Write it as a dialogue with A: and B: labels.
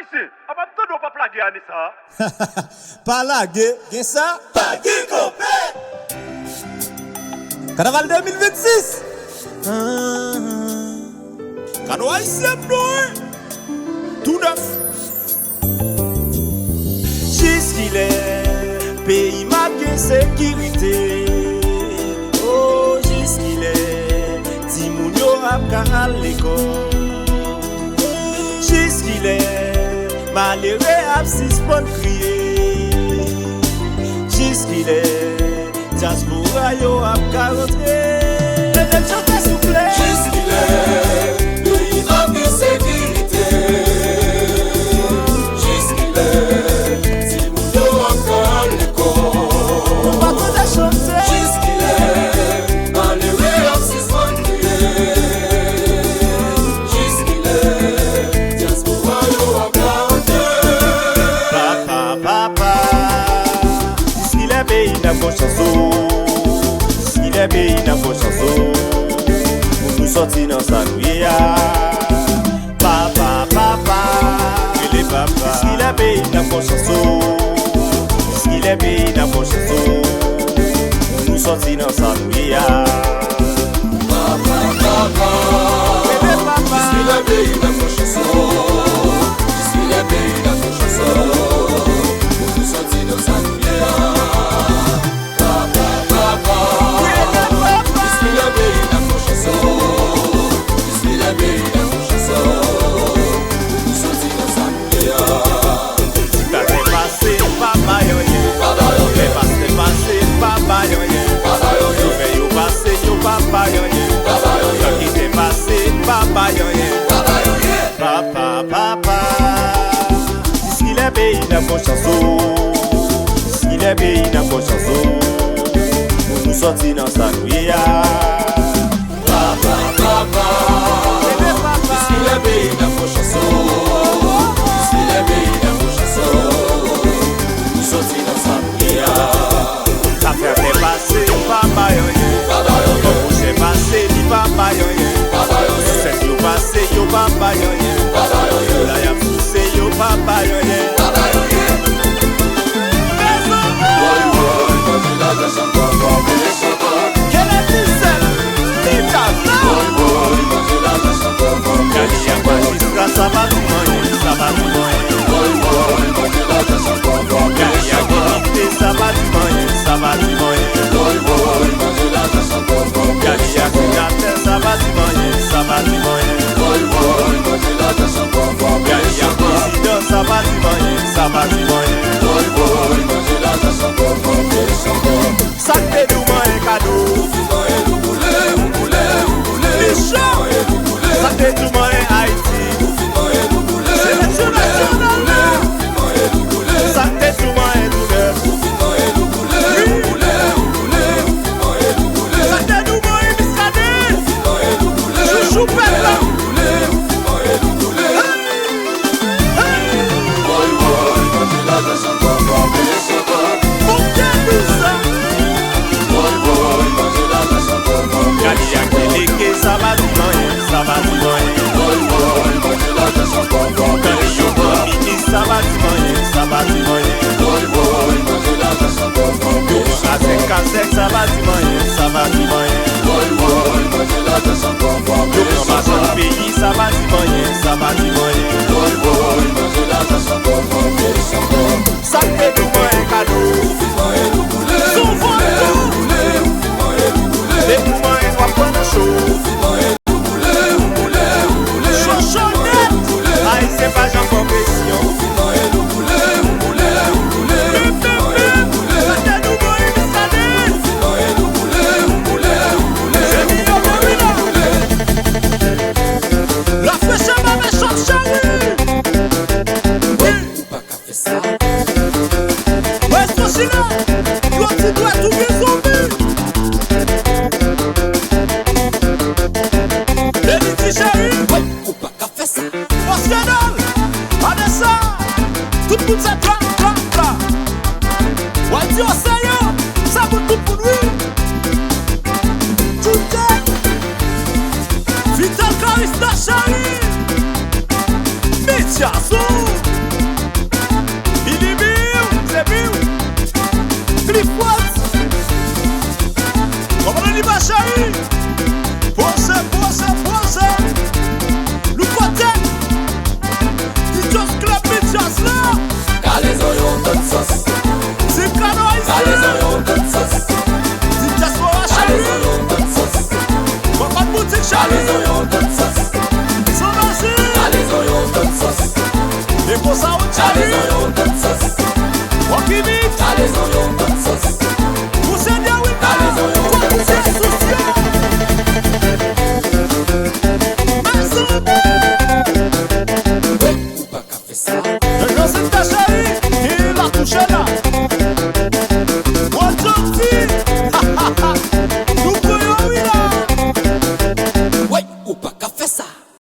A: ici. Avant de ne pas plaguer Anissa.
B: Pas laguer, qu'est-ce ça? Pas copé. Carnaval 2026. Carnaval c'est tout neuf. Jusqu'il est pays marqué sécurité. Oh, jusqu'il est Timounio à l'école. Jusqu'il est malheureux à 6 bonnes crier. Jusqu'il est diaspora yo à 40.
C: Jusqu'il est pays marqué sécurité. Jusqu'il est Timounio à l'école. Jusqu'il est malheureux à 6 bonnes crier. Jusqu'il est diaspora yo à 40.
B: Papa, jusqu'il est pays n'a pas chanson. Jusqu'il est pays n'a pas chanson. Pour nous sortir dans sa nuit. Papa, il est papa. Jusqu'il est pays n'a pas chanson. Jusqu'il est pays n'a pas chanson. Pour nous sortir dans sa nuit.
C: Papa, jusqu'il est pays n'a pas chanson. Jusqu'il est pays n'a pas chanson. Pour nous sortir dans sa nuit. Papa, jusqu'il est pays n'a pas chanson. Jusqu'il est pays n'a pas chanson. Pour nous sortir dans sa nuit.
B: T'as dépassé, papa, yo,
C: Papa, yo,
B: passé, papa, yo,
C: Papa, yo,
B: yo passé, yo, papa, yo,
C: Papa, yo,
B: yo qui t'est passé, papa, yo,
C: Papa,
B: papa, jusqu'il est pays n'a pas chanson, jusqu'il est pays n'a pas chanson, pour nous sortir dans sa nuit.
C: Papa, jusqu'il est pays n'a pas chanson. Jusqu'il est pays n'a pas chanson. Nous sortir dans sa nuit.
B: Ta faire dépasser, papa, yo,
C: Papa, yo,
B: j'ai passé, dit papa, yo,
C: Papa, yo,
B: c'est yo passé, yo, papa, yo,
C: Papa, yo,
B: là y'a poussé, yo, papa, yo,
C: Papa, yo, manger la glace encore, manger encore.
B: quel est le seul,
C: Manger la glace encore,
B: y'a pas jusqu'à ça va tout moyen, ça va tout moyen.
C: manger la glace encore,
B: Y'a qualité, ça va du moyen, ça va du moyen.
C: manger la glace encore,
B: Y'a cuisinateur, ça va du moyen, ça va du moyen.
C: manger la glace encore,
B: Y'a président, ça va du moyen, ça va du moyen.
C: manger la glace encore,
B: Ça fait du moyen cadeau. Les champs, ça fait du moyen Haïti. C'est national. Ça fait du moyen tout neuf. Ça fait du moyen biscadé. Chouchou pète. Ça va du moyen, ça va du moyen. Ça va du moyen, ça va du moyen. Ça va du moyen, ça va du moyen. Dans le pays, ça va du moyen, ça va du moyen. Ça fait du moyen cadeau. Souvent, les moyens vont prendre chaud. Aïe, c'est pas j'en profession. La fraîcheur m'a méchante chérie. Ouais, c'est chinois. L'autre doit tout bien zombi. Les petits chéris. National, Adessa, tout le monde s'est tra. Ouais, Dieu, Seigneur, ça vaut tout pour lui. Tout est Vital Carista Chéri, Métiazou. Clifford. On va le libérer. Pour ce